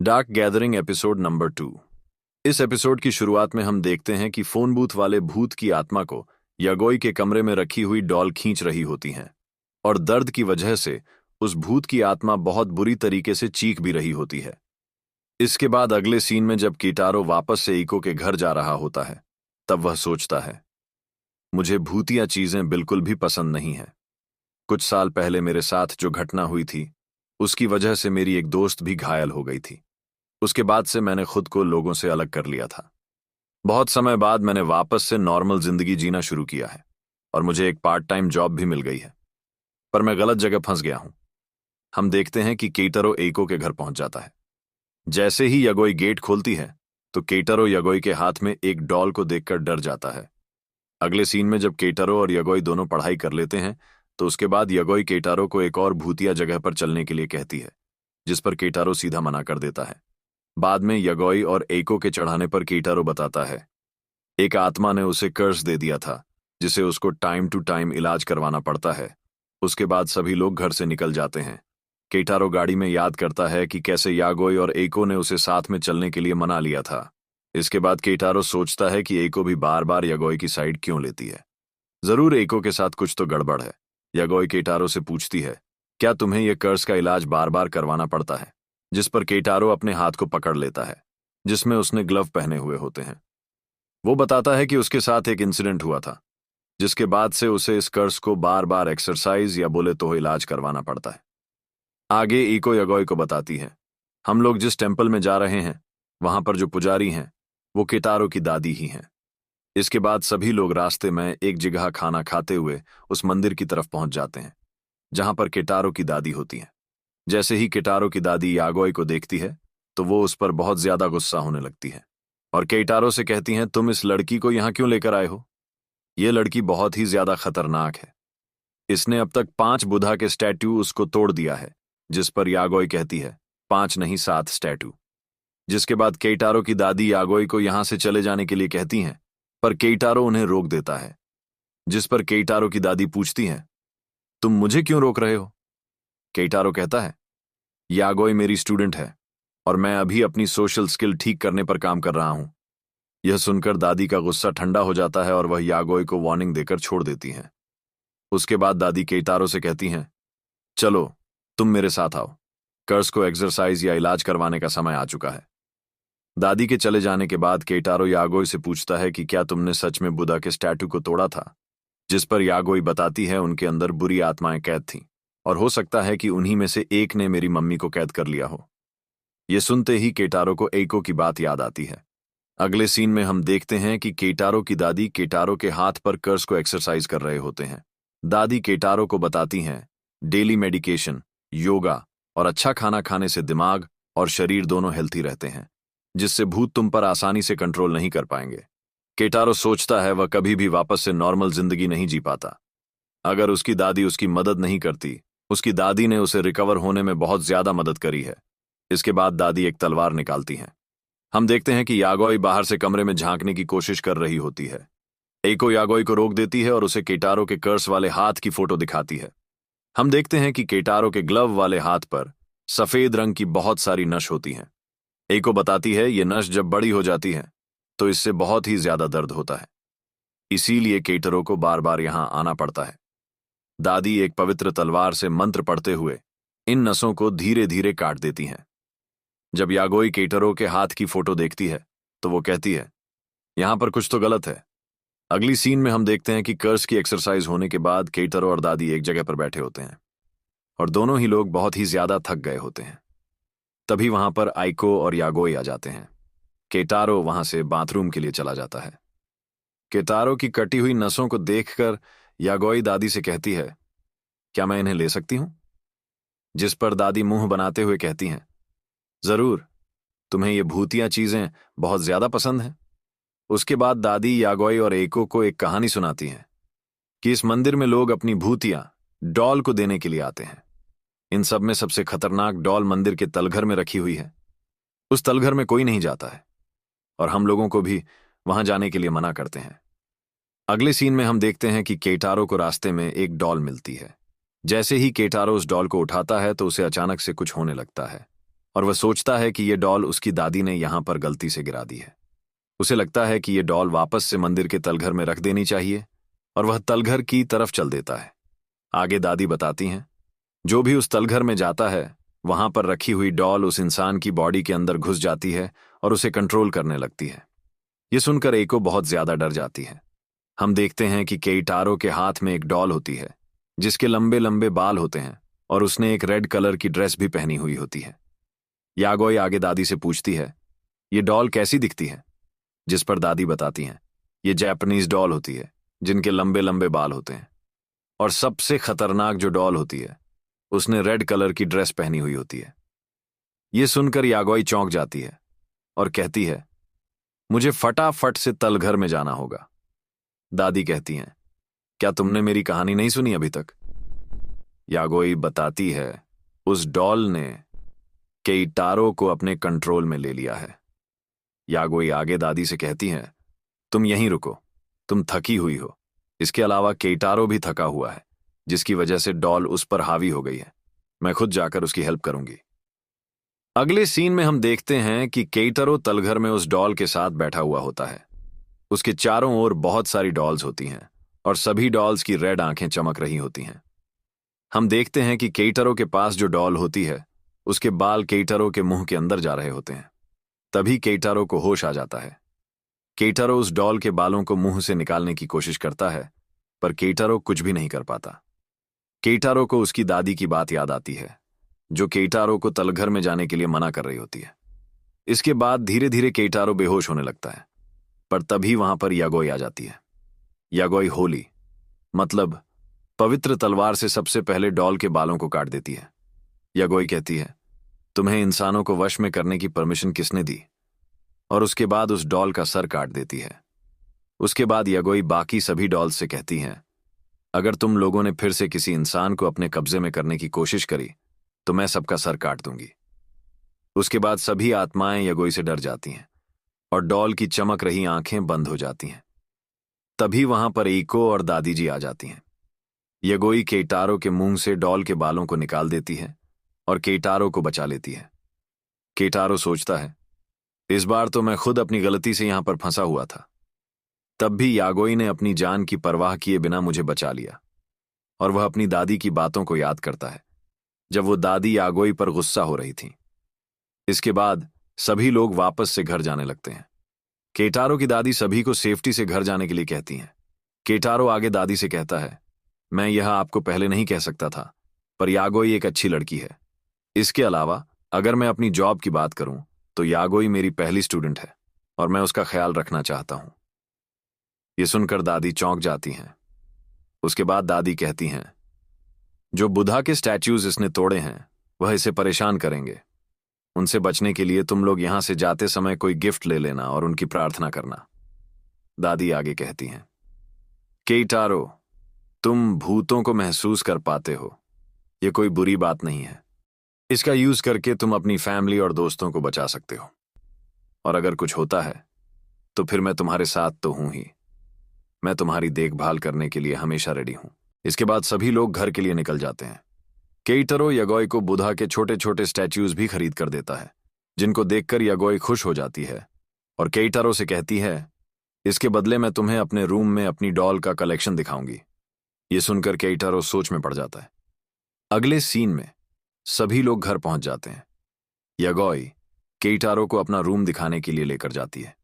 Dark gathering episode number 2। इस episode की शुरुआत में हम देखते हैं कि फोन बूथ वाले भूत की आत्मा को यागोई के कमरे में रखी हुई डॉल खींच रही होती हैं और दर्द की वजह से उस भूत की आत्मा बहुत बुरी तरीके से चीख भी रही होती है। इसके बाद अगले सीन में जब कीटारो वापस से इको के घर जा रहा होता है, तब वह सोचता है, मुझे भूतिया चीजें बिल्कुल भी पसंद नहीं है। कुछ साल पहले मेरे साथ जो घटना हुई थी, उसकी वजह से मेरी एक दोस्त भी घायल हो गई थी। उसके बाद से मैंने खुद को लोगों से अलग कर लिया था। बहुत समय बाद मैंने वापस से नॉर्मल जिंदगी जीना शुरू किया है और मुझे एक पार्ट टाइम जॉब भी मिल गई है, पर मैं गलत जगह फंस गया हूं। हम देखते हैं कि केटरो एइको के घर पहुंच जाता है। जैसे ही यागोई गेट खोलती है तो केटरो यागोई के हाथ में एक डॉल को देखकर डर जाता है। अगले सीन में जब केटरो और यागोई दोनों पढ़ाई कर लेते हैं तो उसके बाद यागोई केटारो को एक और भूतिया जगह पर चलने के लिए कहती है, जिस पर केटारो सीधा मना कर देता है। बाद में यागोई और एइको के चढ़ाने पर कीटारो बताता है, एक आत्मा ने उसे कर्ज दे दिया था जिसे उसको टाइम टू टाइम इलाज करवाना पड़ता है। उसके बाद सभी लोग घर से निकल जाते हैं। कीटारो गाड़ी में याद करता है कि कैसे यागोई और एइको ने उसे साथ में चलने के लिए मना लिया था। इसके बाद कीटारो सोचता है कि एइको भी बार बार यागोई की साइड क्यों लेती है। जरूर एइको के साथ कुछ तो गड़बड़ है। यागोई कीटारो से पूछती है, क्या तुम्हें यह कर्ज का इलाज बार बार करवाना पड़ता है? जिस पर केटारो अपने हाथ को पकड़ लेता है, जिसमें उसने ग्लव पहने हुए होते हैं। वो बताता है कि उसके साथ एक इंसिडेंट हुआ था, जिसके बाद से उसे इस कर्ज को बार बार एक्सरसाइज या बोले तो इलाज करवाना पड़ता है। आगे इको यागोई को बताती है, हम लोग जिस टेम्पल में जा रहे हैं, वहां पर जो पुजारी हैं, वो केटारो की दादी ही हैं। इसके बाद सभी लोग रास्ते में एक जगह खाना खाते हुए उस मंदिर की तरफ पहुंच जाते हैं, जहां पर केटारो की दादी होती है। जैसे ही केटारो की दादी यागोई को देखती है तो वो उस पर बहुत ज्यादा गुस्सा होने लगती है और केटारो से कहती हैं, तुम इस लड़की को यहां क्यों लेकर आए हो? ये लड़की बहुत ही ज्यादा खतरनाक है। इसने अब तक 5 बुद्धा के स्टैट्यू उसको तोड़ दिया है। जिस पर यागोई कहती है, 5 नहीं 7 स्टैट्यू। जिसके बाद केटारो की दादी यागोई को यहां से चले जाने के लिए कहती हैं, पर केटारो उन्हें रोक देता है। जिस पर केटारो की दादी पूछती है, तुम मुझे क्यों रोक रहे हो? केटारो कहता है, यागोई मेरी स्टूडेंट है और मैं अभी अपनी सोशल स्किल ठीक करने पर काम कर रहा हूं। यह सुनकर दादी का गुस्सा ठंडा हो जाता है और वह यागोई को वार्निंग देकर छोड़ देती हैं। उसके बाद दादी केटारो से कहती हैं, चलो तुम मेरे साथ आओ, कर्ज को एक्सरसाइज या इलाज करवाने का समय आ चुका है। दादी के चले जाने के बाद केटारो यागोई से पूछता है कि क्या तुमने सच में बुद्धा के स्टैट्यू को तोड़ा था? जिस पर यागोई बताती है उनके अंदर बुरी आत्माएं कैद थीं और हो सकता है कि उन्हीं में से एक ने मेरी मम्मी को कैद कर लिया हो। ये सुनते ही केटारो को एइको की बात याद आती है। अगले सीन में हम देखते हैं कि केटारो की दादी केटारो के हाथ पर कर्ज को एक्सरसाइज कर रहे होते हैं। दादी केटारो को बताती हैं, डेली मेडिकेशन, योगा और अच्छा खाना खाने से दिमाग और शरीर दोनों हेल्थी रहते हैं, जिससे भूत तुम पर आसानी से कंट्रोल नहीं कर पाएंगे। केटारो सोचता है वह कभी भी वापस से नॉर्मल जिंदगी नहीं जी पाता अगर उसकी दादी उसकी मदद नहीं करती। उसकी दादी ने उसे रिकवर होने में बहुत ज्यादा मदद करी है। इसके बाद दादी एक तलवार निकालती हैं। हम देखते हैं कि यागोई बाहर से कमरे में झांकने की कोशिश कर रही होती है। एइको यागोई को रोक देती है और उसे केटारो के कर्स वाले हाथ की फोटो दिखाती है। हम देखते हैं कि केटारो के ग्लव वाले हाथ पर सफेद रंग की बहुत सारी नश होती हैं। एइको बताती है ये नश जब बड़ी हो जाती है तो इससे बहुत ही ज्यादा दर्द होता है, इसीलिए केटारो को बार बार यहां आना पड़ता है। दादी एक पवित्र तलवार से मंत्र पढ़ते हुए इन नसों को धीरे धीरे काट देती हैं। जब यागोई केटारो के हाथ की फोटो देखती है तो वो कहती है, यहां पर कुछ तो गलत है। अगली सीन में हम देखते हैं कि कर्ज की एक्सरसाइज होने के बाद केटारो और दादी एक जगह पर बैठे होते हैं और दोनों ही लोग बहुत ही ज्यादा थक गए होते हैं। तभी वहां पर आइको और यागोई आ जाते हैं। केटारो वहां से बाथरूम के लिए चला जाता है। केटारो की कटी हुई नसों को देखकर यागोई दादी से कहती है, क्या मैं इन्हें ले सकती हूं? जिस पर दादी मुंह बनाते हुए कहती हैं, जरूर, तुम्हें ये भूतिया चीजें बहुत ज्यादा पसंद हैं। उसके बाद दादी यागोई और एइको को एक कहानी सुनाती हैं कि इस मंदिर में लोग अपनी भूतिया डॉल को देने के लिए आते हैं। इन सब में सबसे खतरनाक डॉल मंदिर के तलघर में रखी हुई है। उस तलघर में कोई नहीं जाता है और हम लोगों को भी वहां जाने के लिए मना करते हैं। अगले सीन में हम देखते हैं कि केटारो को रास्ते में एक डॉल मिलती है। जैसे ही केटारो उस डॉल को उठाता है तो उसे अचानक से कुछ होने लगता है और वह सोचता है कि यह डॉल उसकी दादी ने यहां पर गलती से गिरा दी है। उसे लगता है कि यह डॉल वापस से मंदिर के तलघर में रख देनी चाहिए और वह तलघर की तरफ चल देता है। आगे दादी बताती हैं, जो भी उस तलघर में जाता है वहां पर रखी हुई डॉल उस इंसान की बॉडी के अंदर घुस जाती है और उसे कंट्रोल करने लगती है। यह सुनकर एको बहुत ज्यादा डर जाती है। हम देखते हैं कि केइटारो के हाथ में एक डॉल होती है जिसके लंबे लंबे बाल होते हैं और उसने एक रेड कलर की ड्रेस भी पहनी हुई होती है। यागोई आगे दादी से पूछती है, ये डॉल कैसी दिखती है? जिस पर दादी बताती हैं, ये जापानीज डॉल होती है जिनके लंबे लंबे बाल होते हैं, और सबसे खतरनाक जो डॉल होती है उसने रेड कलर की ड्रेस पहनी हुई होती है। यह सुनकर यागोई चौंक जाती है और कहती है, मुझे फटाफट से तलघर में जाना होगा। दादी कहती हैं, क्या तुमने मेरी कहानी नहीं सुनी अभी तक? यागोई बताती है, उस डॉल ने केइटारो को अपने कंट्रोल में ले लिया है। यागोई आगे दादी से कहती हैं, तुम यहीं रुको, तुम थकी हुई हो। इसके अलावा केइटारो भी थका हुआ है जिसकी वजह से डॉल उस पर हावी हो गई है। मैं खुद जाकर उसकी हेल्प करूंगी। अगले सीन में हम देखते हैं कि केइटारो तलघर में उस डॉल के साथ बैठा हुआ होता है। उसके चारों ओर बहुत सारी डॉल्स होती हैं और सभी डॉल्स की रेड आंखें चमक रही होती हैं। हम देखते हैं कि केइटारो के पास जो डॉल होती है उसके बाल केइटारो के मुंह के अंदर जा रहे होते हैं। तभी केइटारो को होश आ जाता है। केइटारो उस डॉल के बालों को मुंह से निकालने की कोशिश करता है, पर केइटारो कुछ भी नहीं कर पाता। केइटारो को उसकी दादी की बात याद आती है जो केइटारो को तलघर में जाने के लिए मना कर रही होती है। इसके बाद धीरे धीरे केइटारो बेहोश होने लगता है, पर तभी वहां पर यागोई आ जाती है। यागोई होली मतलब पवित्र तलवार से सबसे पहले डॉल के बालों को काट देती है। यागोई कहती है, तुम्हें इंसानों को वश में करने की परमिशन किसने दी? और उसके बाद उस डॉल का सर काट देती है। उसके बाद यागोई बाकी सभी डॉल्स से कहती हैं, अगर तुम लोगों ने फिर से किसी इंसान को अपने कब्जे में करने की कोशिश करी तो मैं सबका सर काट दूंगी। उसके बाद सभी आत्माएं यागोई से डर जाती हैं और डॉल की चमक रही आंखें बंद हो जाती हैं। तभी वहां पर ईको और दादी जी आ जाती हैं। यागोई केइटारो के मुंह से डॉल के बालों को निकाल देती है और केइटारो को बचा लेती है। केइटारो सोचता है, इस बार तो मैं खुद अपनी गलती से यहां पर फंसा हुआ था। तब भी यागोई ने अपनी जान की परवाह किए बिना मुझे बचा लिया। और वह अपनी दादी की बातों को याद करता है जब वो दादी यागोई पर गुस्सा हो रही थी। इसके बाद सभी लोग वापस से घर जाने लगते हैं। केइटारो की दादी सभी को सेफ्टी से घर जाने के लिए कहती हैं। केइटारो आगे दादी से कहता है, मैं यह आपको पहले नहीं कह सकता था, पर यागोई एक अच्छी लड़की है। इसके अलावा अगर मैं अपनी जॉब की बात करूं तो यागोई मेरी पहली स्टूडेंट है और मैं उसका ख्याल रखना चाहता हूं। यह सुनकर दादी चौंक जाती हैं। उसके बाद दादी कहती हैं, जो बुद्धा के स्टैच्यूज इसने तोड़े हैं वह इसे परेशान करेंगे। उनसे बचने के लिए तुम लोग यहां से जाते समय कोई गिफ्ट ले लेना और उनकी प्रार्थना करना। दादी आगे कहती हैं, केइटारो, तुम भूतों को महसूस कर पाते हो, यह कोई बुरी बात नहीं है। इसका यूज करके तुम अपनी फैमिली और दोस्तों को बचा सकते हो। और अगर कुछ होता है तो फिर मैं तुम्हारे साथ तो हूं ही। मैं तुम्हारी देखभाल करने के लिए हमेशा रेडी हूं। इसके बाद सभी लोग घर के लिए निकल जाते हैं। केइटारो यागोई को बुद्धा के छोटे छोटे स्टैच्यूज भी खरीद कर देता है, जिनको देखकर यागोई खुश हो जाती है और केइटारो से कहती है, इसके बदले मैं तुम्हें अपने रूम में अपनी डॉल का कलेक्शन दिखाऊंगी। ये सुनकर केइटारो सोच में पड़ जाता है। अगले सीन में सभी लोग घर पहुंच जाते हैं। यागोई केइटारो को अपना रूम दिखाने के लिए लेकर जाती है।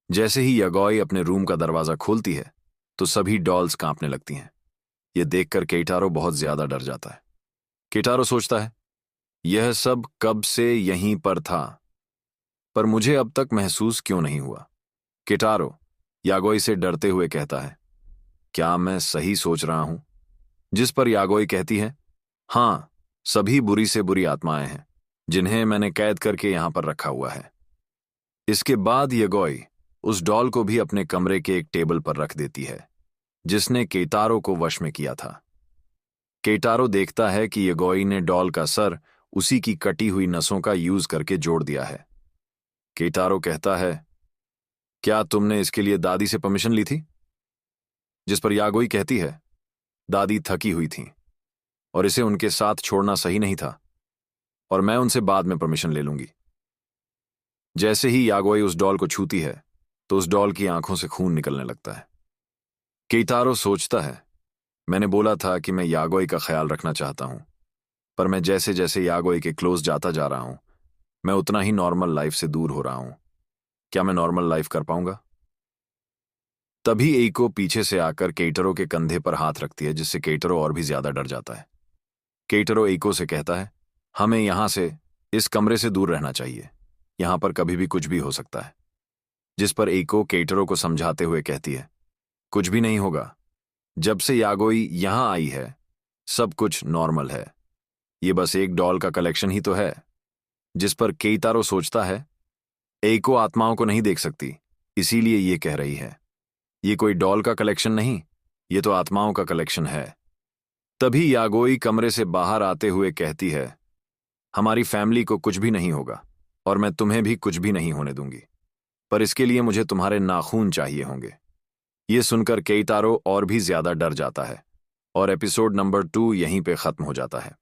जैसे ही यागोई अपने रूम का दरवाजा खोलती है तो सभी डॉल्स कांपने लगती हैं। यह देखकर केइटारो बहुत ज्यादा डर जाता है। केइटारो सोचता है, यह सब कब से यहीं पर था, पर मुझे अब तक महसूस क्यों नहीं हुआ? केइटारो यागोई से डरते हुए कहता है, क्या मैं सही सोच रहा हूं? जिस पर यागोई कहती है, हां, सभी बुरी से बुरी आत्माएं हैं जिन्हें मैंने कैद करके यहां पर रखा हुआ है। इसके बाद यागोई उस डॉल को भी अपने कमरे के एक टेबल पर रख देती है जिसने केइटारो को वश में किया था। केइटारो देखता है कि यागोई ने डॉल का सर उसी की कटी हुई नसों का यूज करके जोड़ दिया है। केइटारो कहता है, क्या तुमने इसके लिए दादी से परमिशन ली थी? जिस पर यागोई कहती है, दादी थकी हुई थी और इसे उनके साथ छोड़ना सही नहीं था। और मैं उनसे बाद में परमिशन ले लूंगी। जैसे ही यागोई उस डॉल को छूती है तो उस डॉल की आंखों से खून निकलने लगता है। केइतारो सोचता है, मैंने बोला था कि मैं यागोई का ख्याल रखना चाहता हूं, पर मैं जैसे जैसे यागोई के क्लोज जाता जा रहा हूं, मैं उतना ही नॉर्मल लाइफ से दूर हो रहा हूं। क्या मैं नॉर्मल लाइफ कर पाऊंगा? तभी एइको पीछे से आकर केइटरो के कंधे पर हाथ रखती है, जिससे केइटरो और भी ज्यादा डर जाता है। केइटरो एइको से कहता है, हमें यहां से, इस कमरे से दूर रहना चाहिए, यहां पर कभी भी कुछ भी हो सकता है। जिस पर एइको केइटरो को समझाते हुए कहती है, कुछ भी नहीं होगा, जब से यागोई यहां आई है सब कुछ नॉर्मल है, ये बस एक डॉल का कलेक्शन ही तो है। जिस पर केइतारो सोचता है, एइको आत्माओं को नहीं देख सकती, इसीलिए ये कह रही है। ये कोई डॉल का कलेक्शन नहीं, ये तो आत्माओं का कलेक्शन है। तभी यागोई कमरे से बाहर आते हुए कहती है, हमारी फैमिली को कुछ भी नहीं होगा और मैं तुम्हें भी कुछ भी नहीं होने दूंगी, पर इसके लिए मुझे तुम्हारे नाखून चाहिए होंगे। ये सुनकर केइतारो और भी ज्यादा डर जाता है और एपिसोड नंबर 2 यहीं पे खत्म हो जाता है।